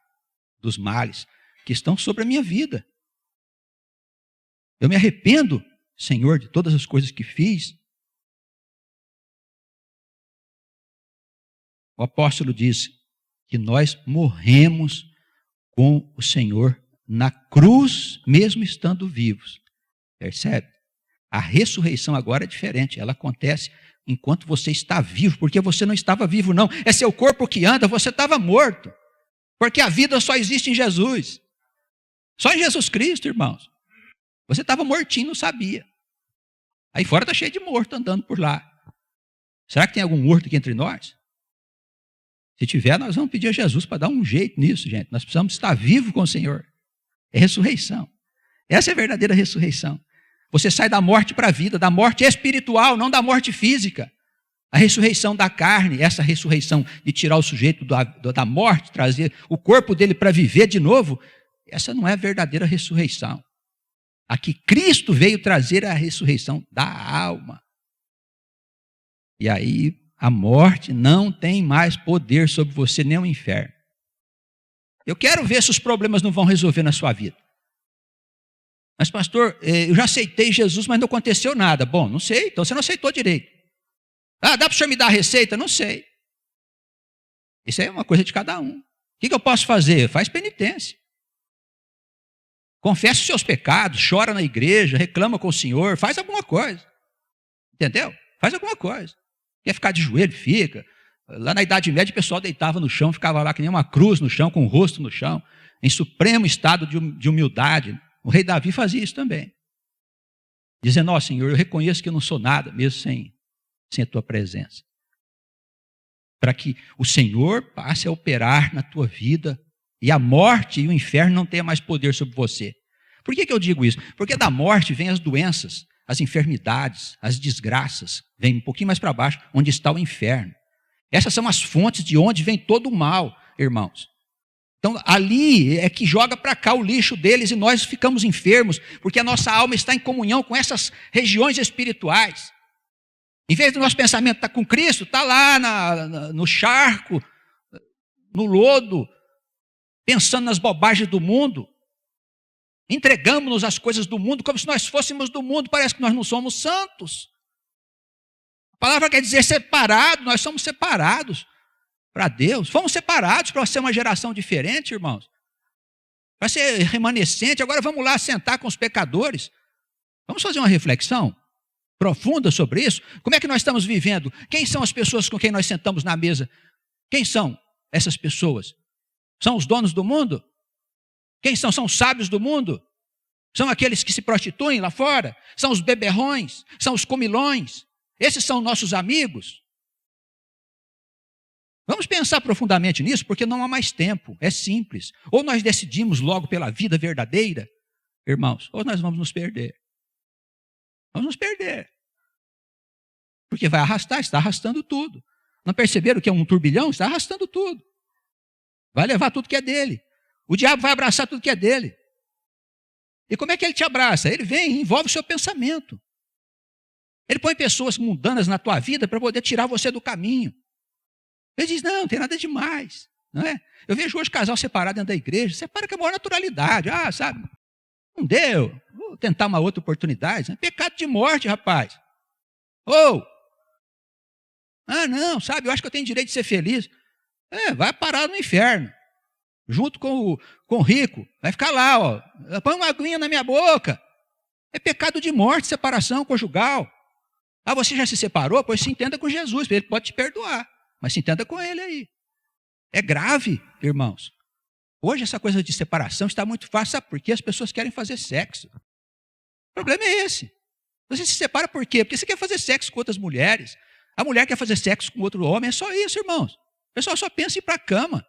dos males que estão sobre a minha vida. Eu me arrependo, Senhor, de todas as coisas que fiz. O apóstolo diz que nós morremos com o Senhor na cruz, mesmo estando vivos. Percebe? A ressurreição agora é diferente. Ela acontece enquanto você está vivo, porque você não estava vivo, não. É seu corpo que anda, você estava morto. Porque a vida só existe em Jesus. Só em Jesus Cristo, irmãos. Você estava mortinho, não sabia. Aí fora está cheio de morto andando por lá. Será que tem algum morto aqui entre nós? Se tiver, nós vamos pedir a Jesus para dar um jeito nisso, gente. Nós precisamos estar vivos com o Senhor. É ressurreição. Essa é a verdadeira ressurreição. Você sai da morte para a vida, da morte espiritual, não da morte física. A ressurreição da carne, essa ressurreição de tirar o sujeito da morte, trazer o corpo dele para viver de novo, essa não é a verdadeira ressurreição. Aqui Cristo veio trazer a ressurreição da alma. E aí a morte não tem mais poder sobre você, nem o inferno. Eu quero ver se os problemas não vão resolver na sua vida. Mas pastor, eu já aceitei Jesus, mas não aconteceu nada. Bom, não sei, então você não aceitou direito. Dá para o senhor me dar a receita? Não sei. Isso é uma coisa de cada um. O que eu posso fazer? Faz penitência. Confessa os seus pecados, chora na igreja, reclama com o Senhor, faz alguma coisa. Entendeu? Faz alguma coisa. Quer ficar de joelho? Fica. Lá na Idade Média o pessoal deitava no chão, ficava lá que nem uma cruz no chão, com o rosto no chão, em supremo estado de humildade. O rei Davi fazia isso também. Dizendo, ó Senhor, eu reconheço que eu não sou nada, mesmo sem a tua presença. Para que o Senhor passe a operar na tua vida e a morte e o inferno não tenham mais poder sobre você. Por que eu digo isso? Porque da morte vêm as doenças, as enfermidades, as desgraças. Vem um pouquinho mais para baixo, onde está o inferno. Essas são as fontes de onde vem todo o mal, irmãos. Então, ali é que joga para cá o lixo deles e nós ficamos enfermos, porque a nossa alma está em comunhão com essas regiões espirituais. Em vez do nosso pensamento estar com Cristo, está lá no charco, no lodo, pensando nas bobagens do mundo. Entregamos-nos às coisas do mundo como se nós fôssemos do mundo. Parece que nós não somos santos. A palavra quer dizer separado, nós somos separados para Deus. Fomos separados para ser uma geração diferente, irmãos. Para ser remanescente. Agora vamos lá sentar com os pecadores. Vamos fazer uma reflexão profunda sobre isso. Como é que nós estamos vivendo? Quem são as pessoas com quem nós sentamos na mesa? Quem são essas pessoas? São os donos do mundo? Quem são? São os sábios do mundo? São aqueles que se prostituem lá fora? São os beberrões? São os comilões? Esses são nossos amigos? Vamos pensar profundamente nisso, porque não há mais tempo. É simples. Ou nós decidimos logo pela vida verdadeira, irmãos, ou nós vamos nos perder. Vamos nos perder. Porque vai arrastar, está arrastando tudo. Não perceberam que é um turbilhão? Está arrastando tudo. Vai levar tudo que é dele. O diabo vai abraçar tudo que é dele. E como é que ele te abraça? Ele vem e envolve o seu pensamento. Ele põe pessoas mundanas na tua vida para poder tirar você do caminho. Ele diz, não tem nada demais. Não é? Eu vejo hoje casal separado dentro da igreja, separa com a maior naturalidade. Ah, sabe, não deu, vou tentar uma outra oportunidade. É pecado de morte, rapaz. Ou, não, sabe, eu acho que eu tenho direito de ser feliz. Vai parar no inferno. Junto com o rico, vai ficar lá, ó, põe uma aguinha na minha boca. É pecado de morte, separação conjugal. Ah, você já se separou? Pois se entenda com Jesus, ele pode te perdoar, mas se entenda com ele aí. É grave, irmãos. Hoje essa coisa de separação está muito fácil, sabe por quê? As pessoas querem fazer sexo. O problema é esse. Você se separa por quê? Porque você quer fazer sexo com outras mulheres. A mulher quer fazer sexo com outro homem, é só isso, irmãos. O pessoal só pensa em ir para a cama.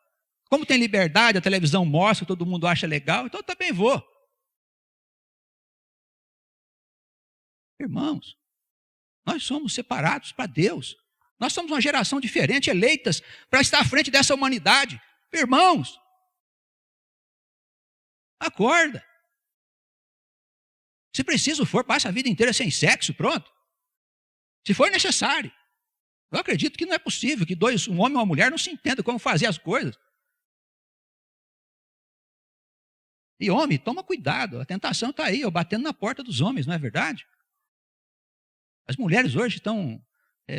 Como tem liberdade, a televisão mostra, todo mundo acha legal, então eu também vou. Irmãos, nós somos separados para Deus. Nós somos uma geração diferente, eleitas para estar à frente dessa humanidade. Irmãos, acorda. Se preciso for, passa a vida inteira sem sexo, pronto. Se for necessário. Eu acredito que não é possível que um homem e uma mulher não se entendam como fazer as coisas. E homem, toma cuidado, a tentação está aí, batendo na porta dos homens, não é verdade? As mulheres hoje estão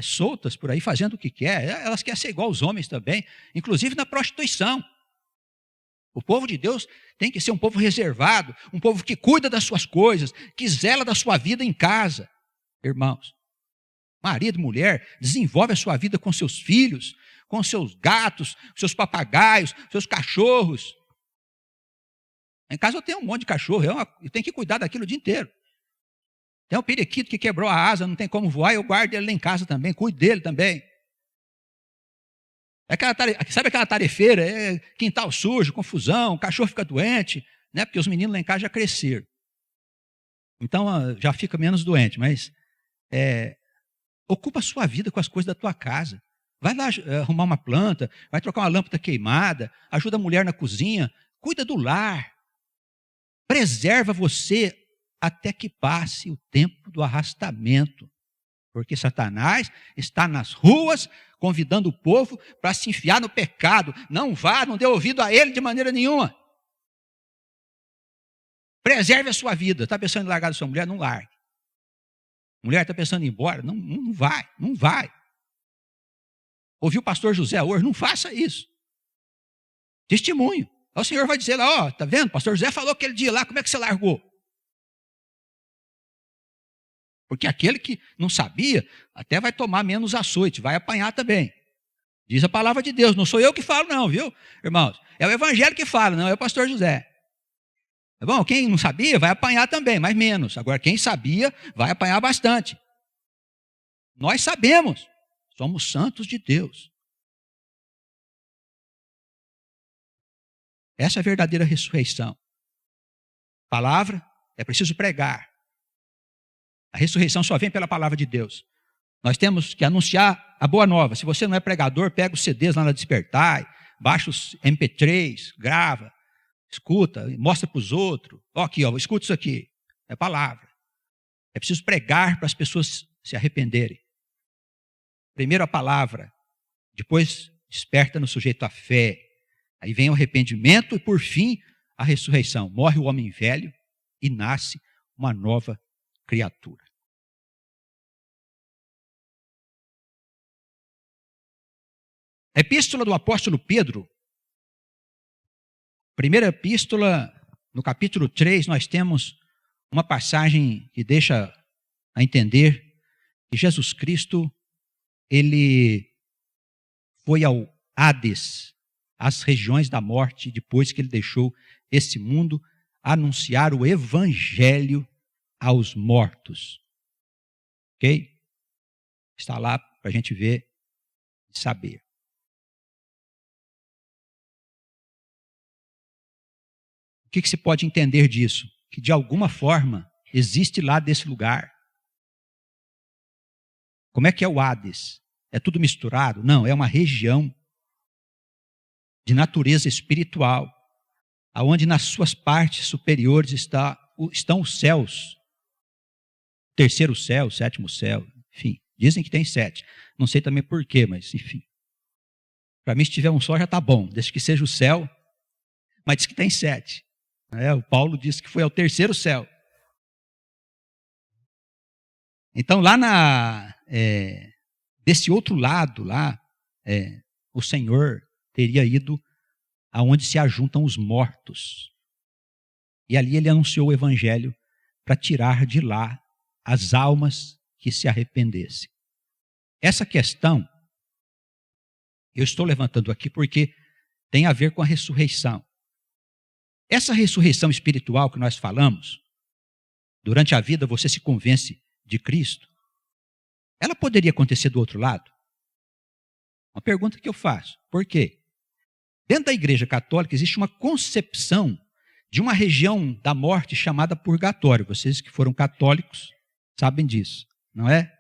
soltas por aí, fazendo o que quer, elas querem ser igual aos homens também, inclusive na prostituição. O povo de Deus tem que ser um povo reservado, um povo que cuida das suas coisas, que zela da sua vida em casa. Irmãos, marido, mulher, desenvolve a sua vida com seus filhos, com seus gatos, seus papagaios, seus cachorros. Em casa eu tenho um monte de cachorro, eu tenho que cuidar daquilo o dia inteiro. Tem um periquito que quebrou a asa, não tem como voar, eu guardo ele lá em casa também, cuido dele também. Sabe aquela tarefeira? Quintal sujo, confusão, o cachorro fica doente, né? Porque os meninos lá em casa já cresceram. Então já fica menos doente, mas ocupa a sua vida com as coisas da tua casa. Vai lá arrumar uma planta, vai trocar uma lâmpada queimada, ajuda a mulher na cozinha, cuida do lar. Preserva você até que passe o tempo do arrastamento. Porque Satanás está nas ruas convidando o povo para se enfiar no pecado. Não vá, não dê ouvido a ele de maneira nenhuma. Preserve a sua vida. Está pensando em largar da sua mulher? Não largue. Mulher está pensando em ir embora? Não vai, não vai. Ouviu o pastor José hoje? Não faça isso. Testemunho. O Senhor vai dizer lá, tá vendo? O pastor José falou aquele dia lá, como é que você largou? Porque aquele que não sabia, até vai tomar menos açoite, vai apanhar também. Diz a palavra de Deus, não sou eu que falo não, viu, irmãos? É o evangelho que fala, não é o pastor José. Tá bom? Quem não sabia vai apanhar também, mas menos. Agora, quem sabia vai apanhar bastante. Nós sabemos, somos santos de Deus. Essa é a verdadeira ressurreição. Palavra, é preciso pregar. A ressurreição só vem pela palavra de Deus. Nós temos que anunciar a boa nova. Se você não é pregador, pega os CDs lá na Despertai, baixa os MP3, grava, escuta, mostra para os outros. Ó, aqui, ó, escuta isso aqui. É palavra. É preciso pregar para as pessoas se arrependerem. Primeiro a palavra, depois desperta no sujeito a fé. Aí vem o arrependimento e, por fim, a ressurreição. Morre o homem velho e nasce uma nova criatura. A epístola do apóstolo Pedro, primeira epístola, no capítulo 3, nós temos uma passagem que deixa a entender que Jesus Cristo, ele foi ao Hades, às regiões da morte, depois que ele deixou esse mundo, anunciar o evangelho aos mortos. Ok? Está lá para a gente ver e saber. O que se pode entender disso? Que de alguma forma existe lá desse lugar. Como é que é o Hades? É tudo misturado? Não, é uma região de natureza espiritual, aonde nas suas partes superiores estão os céus. Terceiro céu, sétimo céu, enfim. Dizem que tem 7. Não sei também por quê, mas enfim. Para mim, se tiver um só já está bom, desde que seja o céu, mas diz que tem 7. O Paulo disse que foi ao terceiro céu. Então, lá desse outro lado, lá, o Senhor teria ido aonde se ajuntam os mortos. E ali ele anunciou o evangelho para tirar de lá as almas que se arrependessem. Essa questão, eu estou levantando aqui porque tem a ver com a ressurreição. Essa ressurreição espiritual que nós falamos, durante a vida você se convence de Cristo, ela poderia acontecer do outro lado? Uma pergunta que eu faço. Por quê? Dentro da Igreja Católica existe uma concepção de uma região da morte chamada purgatório. Vocês que foram católicos sabem disso, não é?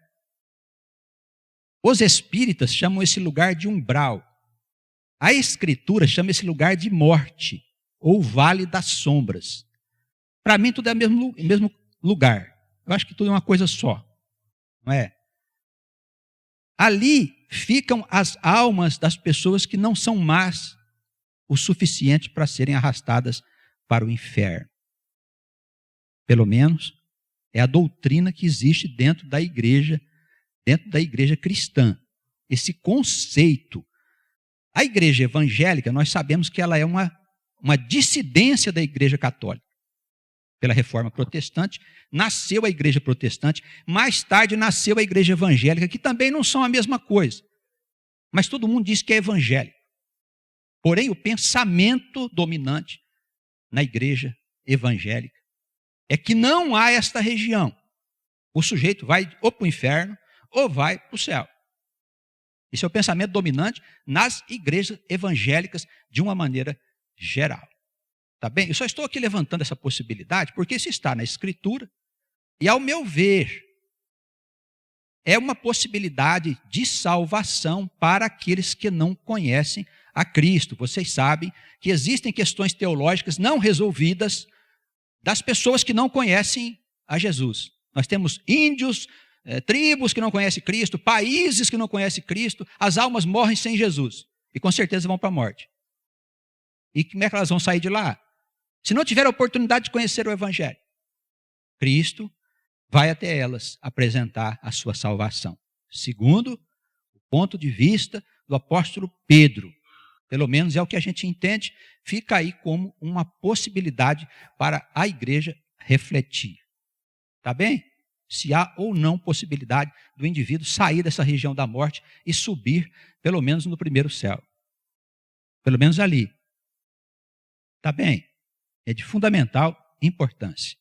Os espíritas chamam esse lugar de umbral. A Escritura chama esse lugar de morte, ou vale das sombras. Para mim tudo é o mesmo lugar. Eu acho que tudo é uma coisa só, não é? Ali ficam as almas das pessoas que não são más o suficiente para serem arrastadas para o inferno. Pelo menos é a doutrina que existe dentro da igreja cristã. Esse conceito. A igreja evangélica, nós sabemos que ela é uma dissidência da igreja católica. Pela reforma protestante, nasceu a igreja protestante, mais tarde nasceu a igreja evangélica, que também não são a mesma coisa. Mas todo mundo diz que é evangélico. Porém, o pensamento dominante na igreja evangélica é que não há esta região. O sujeito vai ou para o inferno ou vai para o céu. Esse é o pensamento dominante nas igrejas evangélicas de uma maneira geral. Tá bem? Eu só estou aqui levantando essa possibilidade porque isso está na Escritura e, ao meu ver, é uma possibilidade de salvação para aqueles que não conhecem a Cristo. Vocês sabem que existem questões teológicas não resolvidas das pessoas que não conhecem a Jesus. Nós temos índios, tribos que não conhecem Cristo, países que não conhecem Cristo, as almas morrem sem Jesus e com certeza vão para a morte. E como é que elas vão sair de lá? Se não tiver a oportunidade de conhecer o Evangelho, Cristo vai até elas apresentar a sua salvação. Segundo o ponto de vista do apóstolo Pedro, pelo menos é o que a gente entende, fica aí como uma possibilidade para a igreja refletir. Tá bem? Se há ou não possibilidade do indivíduo sair dessa região da morte e subir, pelo menos no primeiro céu. Pelo menos ali. Tá bem? É de fundamental importância.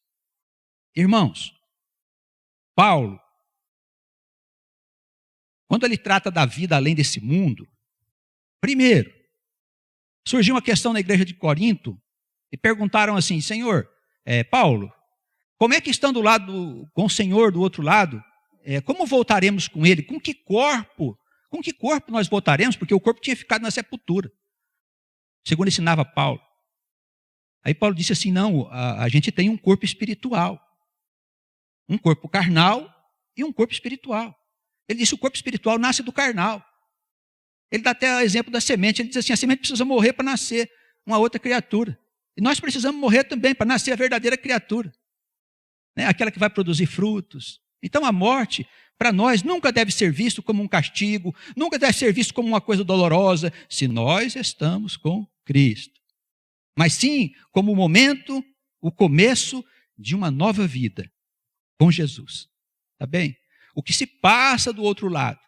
Irmãos, Paulo, quando ele trata da vida além desse mundo, primeiro, Surgiu uma questão na igreja de Corinto e perguntaram assim: Senhor, Paulo, como é que estando com o Senhor do outro lado, como voltaremos com ele? Com que corpo nós voltaremos? Porque o corpo tinha ficado na sepultura, segundo ensinava Paulo. Aí Paulo disse assim: não, a gente tem um corpo espiritual, um corpo carnal e um corpo espiritual. Ele disse: o corpo espiritual nasce do carnal. Ele dá até o exemplo da semente. Ele diz assim: a semente precisa morrer para nascer uma outra criatura. E nós precisamos morrer também para nascer a verdadeira criatura, né? Aquela que vai produzir frutos. Então a morte, para nós, nunca deve ser visto como um castigo, nunca deve ser visto como uma coisa dolorosa, se nós estamos com Cristo. Mas sim como o momento, o começo de uma nova vida com Jesus. Tá bem? O que se passa do outro lado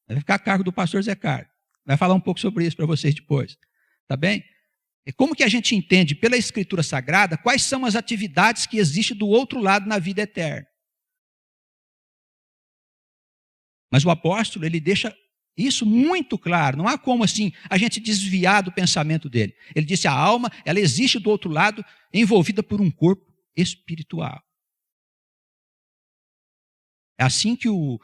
vai ficar a cargo do pastor Zé Carlos. Vai falar um pouco sobre isso para vocês depois. Tá bem? E como que a gente entende pela Escritura Sagrada quais são as atividades que existem do outro lado na vida eterna? Mas o apóstolo, ele deixa isso muito claro. Não há como assim a gente desviar do pensamento dele. Ele disse: a alma, ela existe do outro lado, envolvida por um corpo espiritual. É assim que o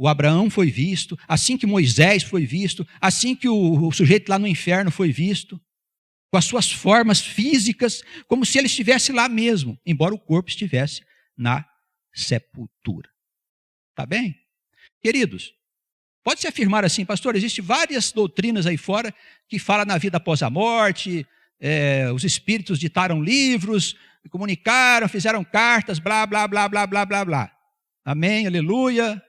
Abraão foi visto, assim que Moisés foi visto, assim que o sujeito lá no inferno foi visto, com as suas formas físicas, como se ele estivesse lá mesmo, embora o corpo estivesse na sepultura. Tá bem? Queridos, pode-se afirmar assim: pastor, existem várias doutrinas aí fora que falam na vida após a morte, os espíritos ditaram livros, comunicaram, fizeram cartas, blá, blá, blá, blá, blá, blá, blá. Amém, aleluia,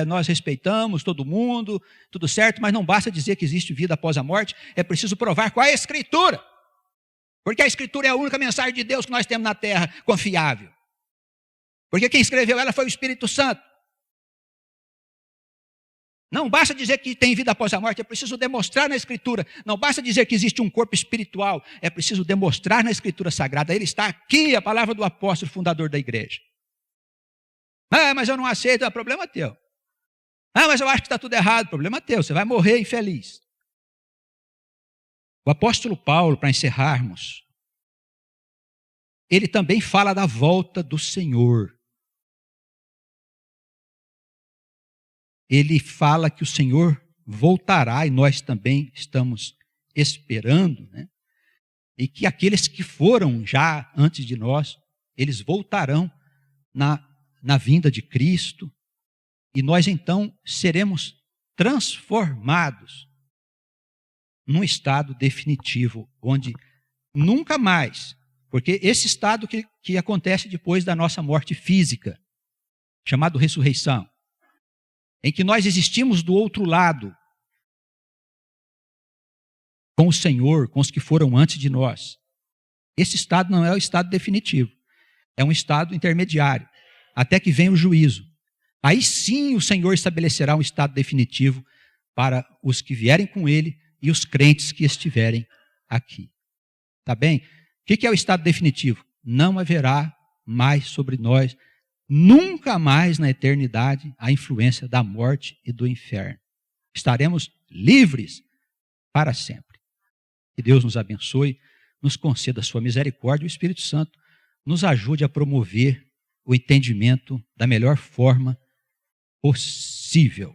nós respeitamos todo mundo, tudo certo, mas não basta dizer que existe vida após a morte, é preciso provar com a Escritura, porque a Escritura é a única mensagem de Deus que nós temos na terra confiável, porque quem escreveu ela foi o Espírito Santo. Não basta dizer que tem vida após a morte, é preciso demonstrar na Escritura. Não basta dizer que existe um corpo espiritual, é preciso demonstrar na Escritura Sagrada. Ele está aqui, a palavra do apóstolo fundador da igreja. Mas eu não aceito, é problema teu. Mas eu acho que está tudo errado, problema teu, você vai morrer infeliz. O apóstolo Paulo, para encerrarmos, ele também fala da volta do Senhor. Ele fala que o Senhor voltará, e nós também estamos esperando, né? E que aqueles que foram já antes de nós, eles voltarão na vinda de Cristo, e nós então seremos transformados num estado definitivo, onde nunca mais, porque esse estado que acontece depois da nossa morte física, chamado ressurreição, em que nós existimos do outro lado, com o Senhor, com os que foram antes de nós. Esse estado não é o estado definitivo, é um estado intermediário, até que venha o juízo. Aí sim o Senhor estabelecerá um estado definitivo para os que vierem com Ele e os crentes que estiverem aqui. Tá bem? O que é o estado definitivo? Não haverá mais sobre nós, nunca mais na eternidade, a influência da morte e do inferno. Estaremos livres para sempre. Que Deus nos abençoe, nos conceda a sua misericórdia e o Espírito Santo nos ajude a promover o entendimento da melhor forma possível.